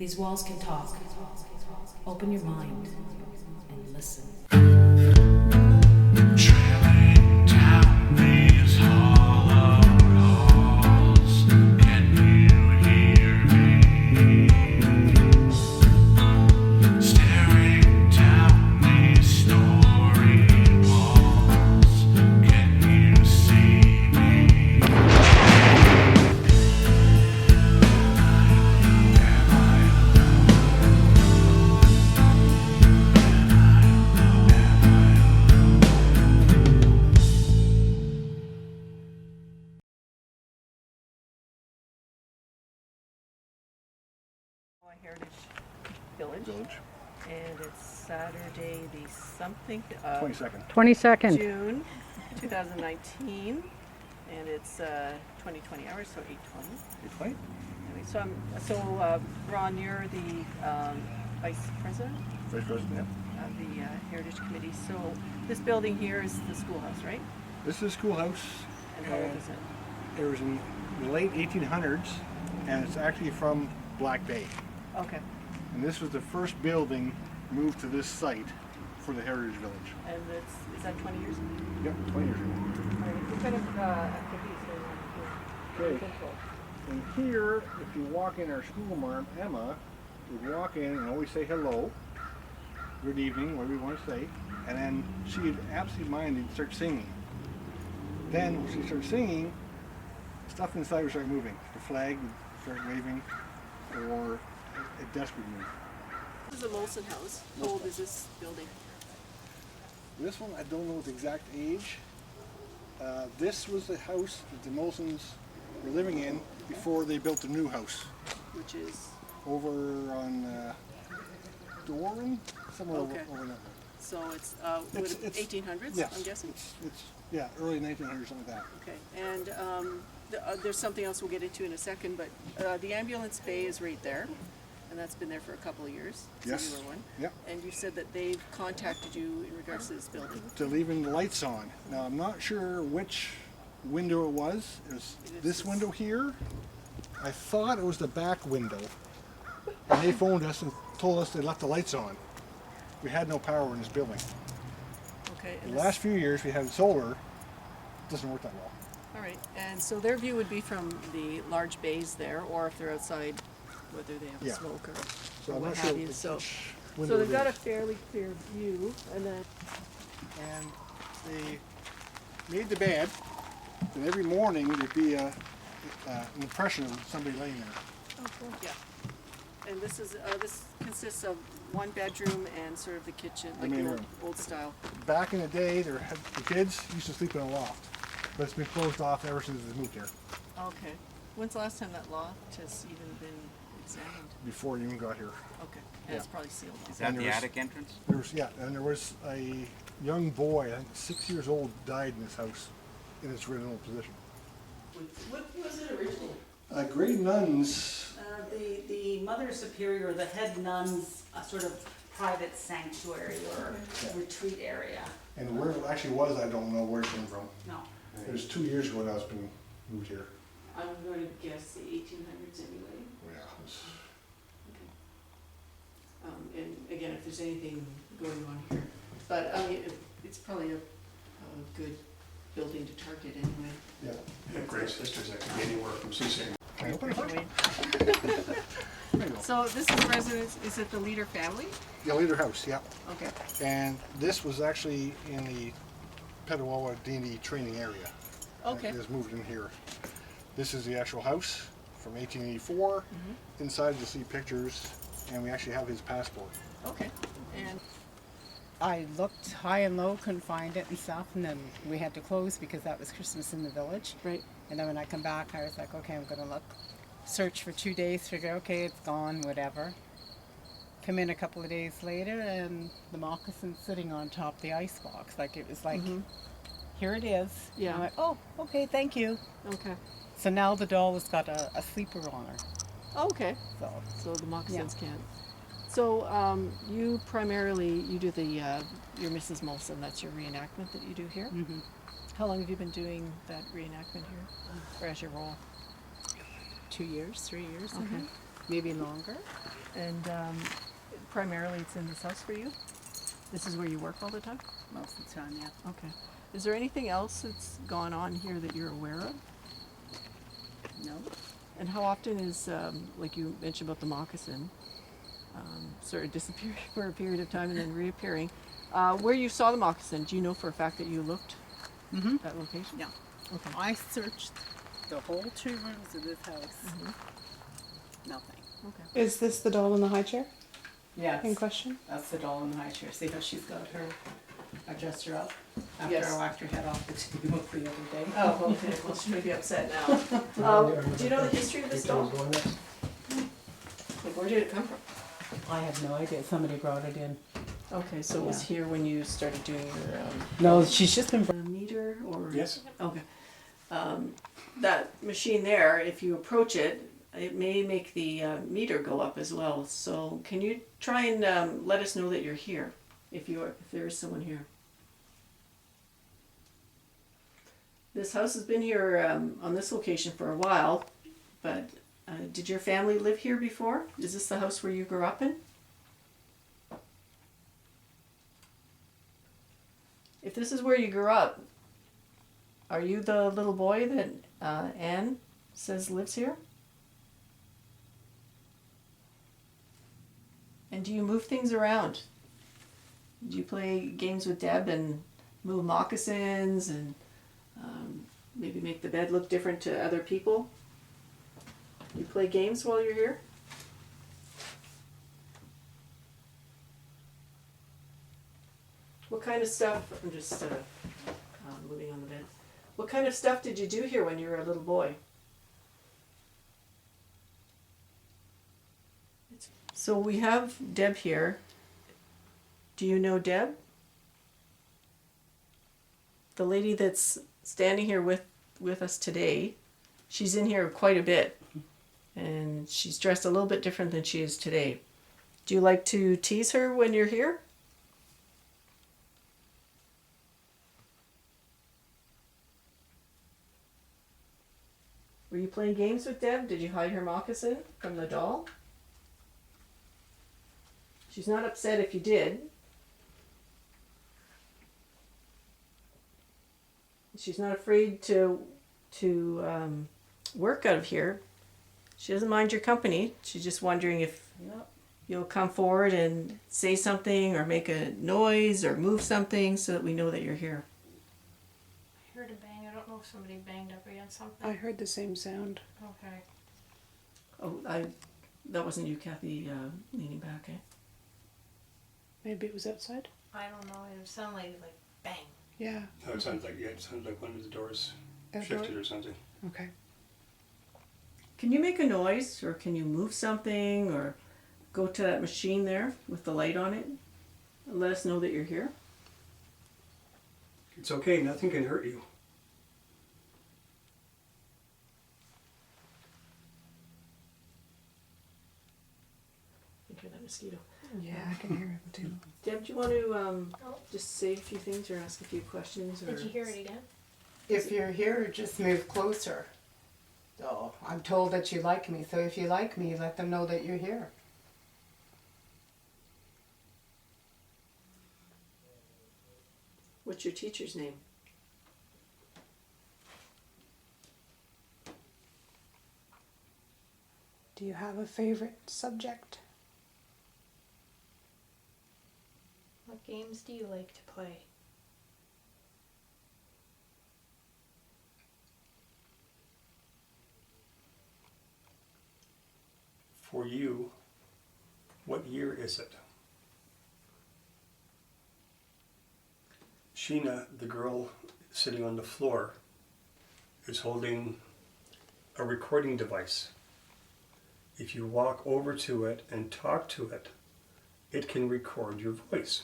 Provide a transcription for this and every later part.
These walls can talk. Open your mind and listen. Trailing down these hollow halls, can you hear me? Staring down these storied walls, can you see me? Am I Heritage Village. And it's Saturday the something of 22nd. 22nd. June 2019, and it's 2020 hours, so 8:20. 8:20? Anyway, so Ron, you're the vice president Vice President, yeah. of the Heritage Committee. So this building here is the schoolhouse, right? This is a schoolhouse. And how old is it? It was in the late 1800s, and it's actually from Black Bay. Okay. And this was the first building moved to this site for the Heritage Village. And is that 20 years ago? Yep, 20 years ago. All right. What kind of activities going on here? Okay. And here, if you walk in, our school marm, Emma, would walk in and always say hello, good evening, whatever you want to say, and then she'd absentminded start singing. Then when she started singing, stuff inside would start moving. The flag would start waving, or a desk would move. This is a Molson house. How old is this building? This one, I don't know the exact age. This was the house that the Molsons were living in before they built the new house. Which is Over on Doran, somewhere Okay. over that way. so it's, It's 1800s, yes, I'm guessing. It's yeah, early 1900s, something like that. Okay, and there's something else we'll get into in a second, but the ambulance bay is right there, and that's been there for a couple of years. Yes. So you were one. Yep. And you said that they've contacted you in regards to this building. They're leaving the lights on. Now I'm not sure which window it was. It was this window here. I thought it was the back window, and they phoned us and told us they left the lights on. We had no power in this building. Okay. The And last few years we had solar. Doesn't work that well. all right, and so their view would be from the large bays there, or if they're outside, whether they have Yeah. smoke or, So or I'm what not have sure you. which So window they've it got a is. fairly clear view, and then And they made the bed, and every morning there'd be an impression of somebody laying there. yeah. And this consists of one bedroom and sort of the kitchen, The like main the room. old style. Back in the day, the kids used to sleep in a loft, but it's been closed off ever since they moved here. Okay. When's the last time that loft has even been examined? Before you even got here. Okay. And it's Yeah. probably sealed off. Is that And the there was- attic entrance? There was a young boy, I think 6 years old, died in this house in its original position. What was it originally? Grey nuns. The Mother Superior, the head nun's sort of private sanctuary or retreat area. And where it actually was, I don't know where it came from. No, It was 2 years ago now it's been moved here. I'm going to guess the 1800s anyway. Yeah, it was- And again, if there's anything going on here, but I mean, it's probably a good building to target anyway. yeah. Yeah, great sisters that could be anywhere from Sault Can I open it first? There you go. So this is residence, is it the Leader family? The Leader House, yeah. Okay. And this was actually in the Petawawa D&D training area. Okay. It was moved in here. This is the actual house from 1884. Inside you'll see pictures, and we actually have his passport. Okay. And I looked high and low, couldn't find it and stuff, and then we had to close because that was Christmas in the village. right. And then when I come back, I was like, okay, I'm gonna look, search for 2 days, figure, okay, it's gone, whatever. Come in a couple of days later, and the moccasin sitting on top of the icebox, like it was like, here it is. Yeah. I'm like, oh, okay, thank you. Okay. So now the doll has got a sleeper on her. Okay. So So the moccasins can't. So you primarily do the your Mrs. Molson. That's your reenactment that you do here. How long have you been doing that reenactment here, or as your role? 2 years, 3 years. Okay. maybe longer. And primarily it's in this house for you? This is where you work all the time? Most of the time, yeah. Okay. Is there anything else that's gone on here that you're aware of? No. And how often is, like you mentioned about the moccasin, sort of disappearing for a period of time and then reappearing? Where you saw the moccasin, do you know for a fact that you looked Mm-hmm. that location? Yeah. Okay. I searched the whole 2 rooms of this house. Nothing. Okay. Is this the doll in the high chair Yes. in question? That's the doll in the high chair. See how she's got her, I dressed her up after Yes. I whacked her head off the table the other day. Oh, okay. Well, she may be upset now. Do you know the history of this doll? Like, where did it come from? I have no idea. Somebody brought it in. Okay, so it was here when you started doing your No, she's just been. meter or? Yes. Okay. That machine there, if you approach it, it may make the meter go up as well. So can you try and let us know that you're here, if there is someone here? This house has been here on this location for a while, but did your family live here before? Is this the house where you grew up in? If this is where you grew up, are you the little boy that Anne says lives here? And do you move things around? Do you play games with Deb and move moccasins and maybe make the bed look different to other people? Do you play games while you're here? What kind of stuff, I'm just moving on the bed. What kind of stuff did you do here when you were a little boy? So we have Deb here. Do you know Deb? The lady that's standing here with us today, she's in here quite a bit. And she's dressed a little bit different than she is today. Do you like to tease her when you're here? Were you playing games with Deb? Did you hide her moccasin from the doll? She's not upset if you did. She's not afraid to work out of here. She doesn't mind your company. She's just wondering if you'll come forward and say something or make a noise or move something so that we know that you're here. I heard a bang. I don't know if somebody banged up against something. I heard the same sound. Okay. Oh, that wasn't you, Kathy, leaning back, eh? Maybe it was outside? I don't know. It sounded like bang. Yeah. No, it sounds like one of the doors Outdoor? shifted or something. Okay. Can you make a noise or can you move something or go to that machine there with the light on it and let us know that you're here? It's okay, nothing can hurt you. You hear that mosquito? Yeah, I can hear it too. Deb, do you want to just say a few things or ask a few questions? Or... Did you hear it again? If you're here, just move closer. So I'm told that you like me, so if you like me, let them know that you're here. What's your teacher's name? Do you have a favorite subject? What games do you like to play? For you, what year is it? Sheena, the girl sitting on the floor, is holding a recording device. If you walk over to it and talk to it, it can record your voice.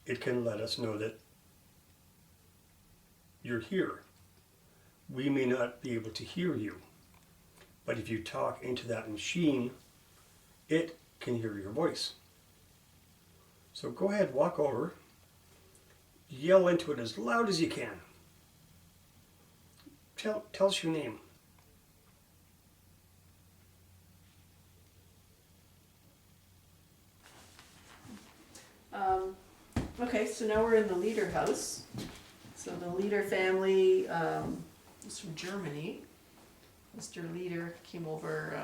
It can let us know that you're here. We may not be able to hear you, but if you talk into that machine, it can hear your voice. So go ahead, walk over, yell into it as loud as you can. Tell us your name. Okay, so now we're in the Leader house. So the Leader family is from Germany. Mr. Leader came over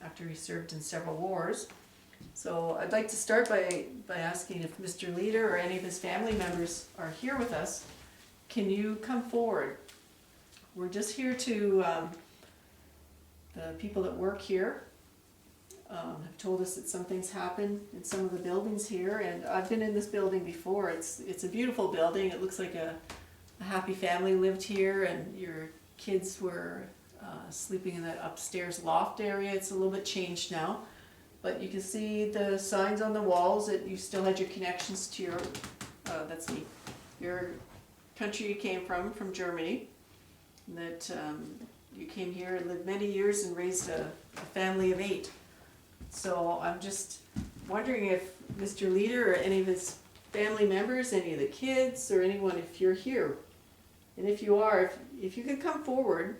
after he served in several wars. So I'd like to start by asking if Mr. Leader or any of his family members are here with us. Can you come forward? We're just here to, the people that work here have told us that some things happen in some of the buildings here, and I've been in this building before. It's a beautiful building. It looks like a happy family lived here, and your kids were sleeping in that upstairs loft area. It's a little bit changed now, but you can see the signs on the walls that you still had your connections to your, that's me, your country you came from Germany, and that you came here and lived many years and raised a family of 8. So I'm just wondering if Mr. Leader or any of his family members, any of the kids, or anyone, if you're here. And if you are, if you could come forward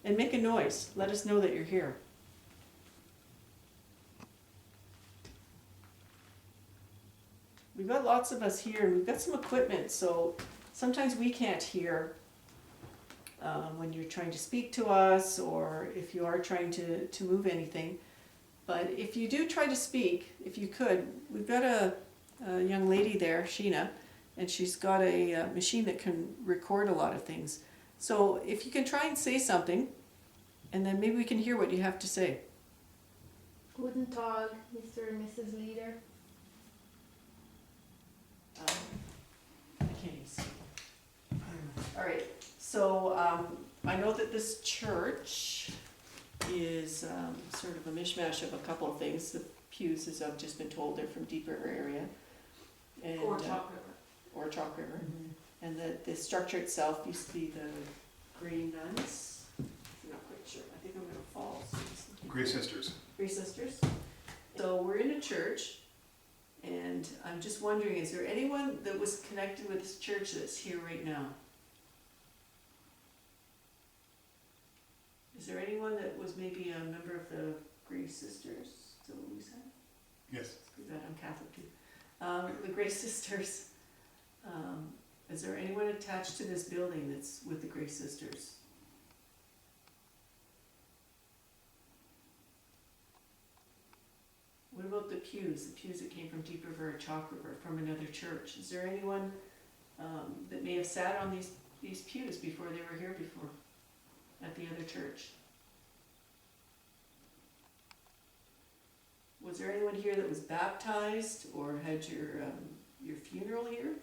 and make a noise, let us know that you're here. We've got lots of us here, and we've got some equipment, so sometimes we can't hear when you're trying to speak to us, or if you are trying to move anything. But if you do try to speak, if you could, we've got a young lady there, Sheena, and she's got a machine that can record a lot of things. So if you can try and say something, and then maybe we can hear what you have to say. Guten Tag, Mr. and Mrs. Leader. I can't even see. All right, so I know that this church is sort of a mishmash of a couple of things. The pews, as I've just been told, they're from Deep River area. And, Or Chalk River. Or Chalk River. And the structure itself used to be the Grey Nuns. I'm not quite sure. I think I'm gonna fall. So Grey Sisters. Grey Sisters. So we're in a church, and I'm just wondering, is there anyone that was connected with this church that's here right now? Is there anyone that was maybe a member of the Grey Sisters? Is that what we said? Yes. Screw that, I'm Catholic too. The Grey Sisters. Is there anyone attached to this building that's with the Grey Sisters? What about the pews? The pews that came from Deep River or Chalk River, from another church? Is there anyone that may have sat on these pews before they were here before, at the other church? Was there anyone here that was baptized or had your funeral here?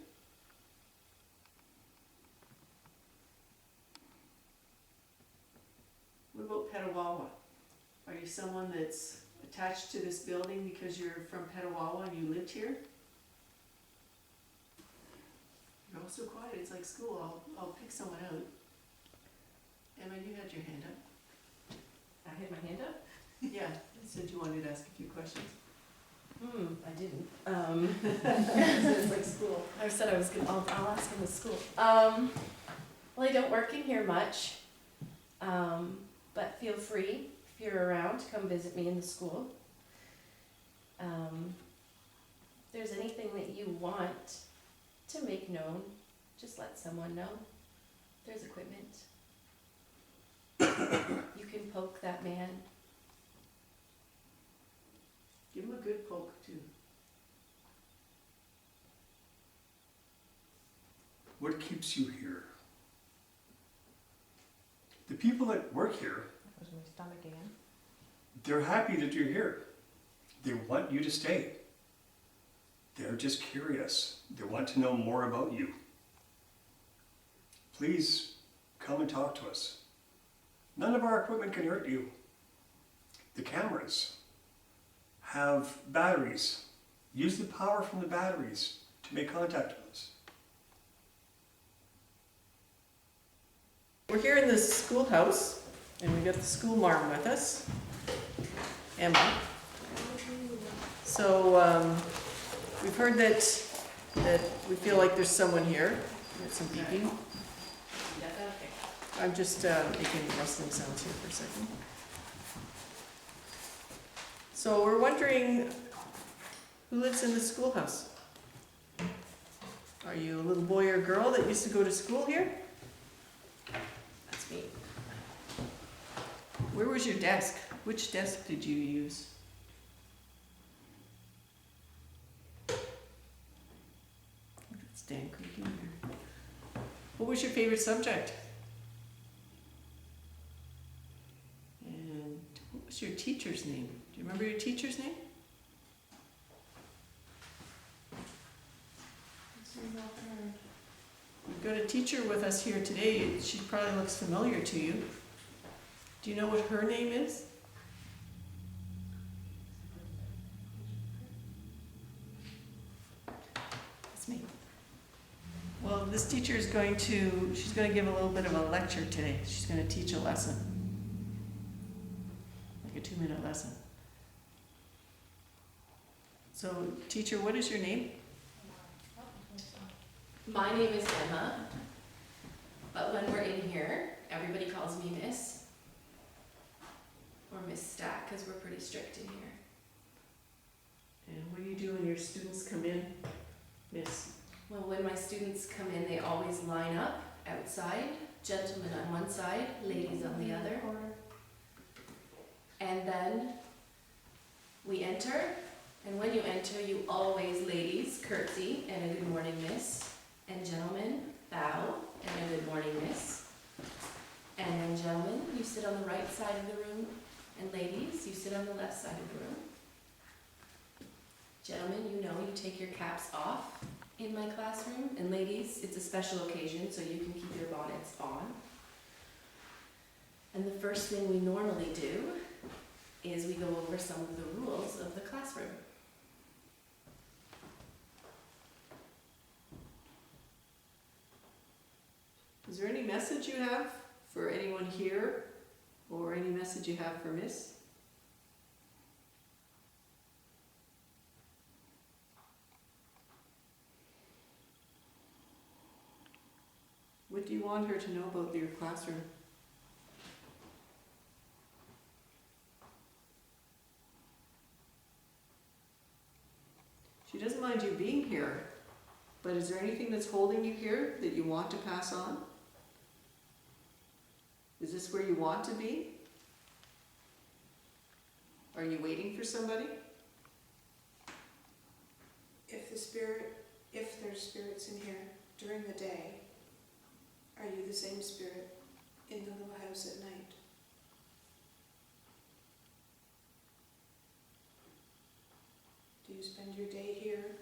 What about Petawawa? Are you someone that's attached to this building because you're from Petawawa and you lived here? You're all so quiet, it's like school. I'll pick someone out. Emma, you had your hand up. I had my hand up? Yeah, I said you wanted to ask a few questions. I didn't. It's like school. I said I was gonna, I'll ask in the school. Well, I don't work in here much, but feel free, if you're around, to come visit me in the school. If there's anything that you want to make known, just let someone know. There's equipment. You can poke that man. Give him a good poke too. What keeps you here? The people that work here, That was my stomach again. they're happy that you're here. They want you to stay. They're just curious. They want to know more about you. Please come and talk to us. None of our equipment can hurt you. The cameras have batteries. Use the power from the batteries to make contact with us. We're here in the schoolhouse, and we've got the school marm with us, Emma. So we've heard that we feel like there's someone here. There's some beeping. Yeah, okay. I'm just making rustling sounds here for a second. So we're wondering who lives in the schoolhouse? Are you a little boy or girl that used to go to school here? That's me. Where was your desk? Which desk did you use? That's Dan Cookie there. What was your favorite subject? And what was your teacher's name? Do you remember your teacher's name? We've got a teacher with us here today. She probably looks familiar to you. Do you know what her name is? It's me. Well, this teacher is she's going to give a little bit of a lecture today. She's going to teach a lesson. Like a 2-minute lesson. So, teacher, what is your name? My name is Emma, but when we're in here, everybody calls me Miss. Or Miss Stack, because we're pretty strict in here. And what do you do when your students come in, Miss? Well, when my students come in, they always line up outside, gentlemen on one side, ladies on the other. And then we enter, and when you enter, you always, ladies, curtsy and a good morning, miss. And gentlemen, bow and a good morning, miss. And then gentlemen, you sit on the right side of the room, and ladies, you sit on the left side of the room. Gentlemen, you know you take your caps off in my classroom, and ladies, it's a special occasion, so you can keep your bonnets on. And the first thing we normally do is we go over some of the rules of the classroom. Is there any message you have for anyone here, or any message you have for Miss? What do you want her to know about your classroom? She doesn't mind you being here, but is there anything that's holding you here that you want to pass on? Is this where you want to be? Are you waiting for somebody? If there's spirits in here during the day, are you the same spirit in the little house at night? Do you spend your day here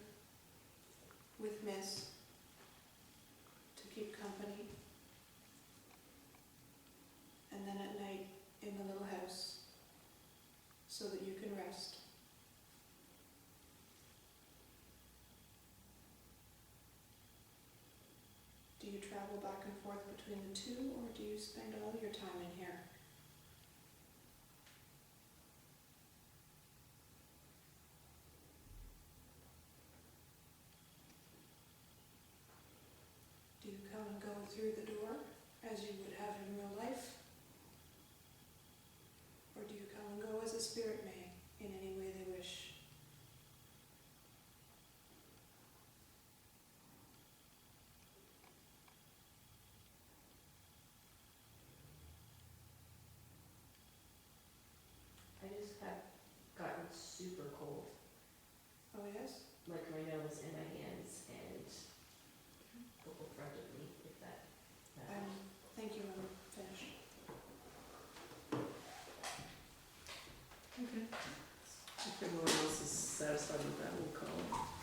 with Miss to keep company? And then at night in the little house so that you can rest? Do you travel back and forth between the two, or do you spend all your time in here? Do you come and go through the door as you would have in real life? Or do you come and go as a spirit may, in any way they wish? I just have gotten super cold. Oh yes? Like my nose and my hands and the whole front of me, if that Thank you, I'm finished. Okay. If everyone else is satisfied with that, we'll call it.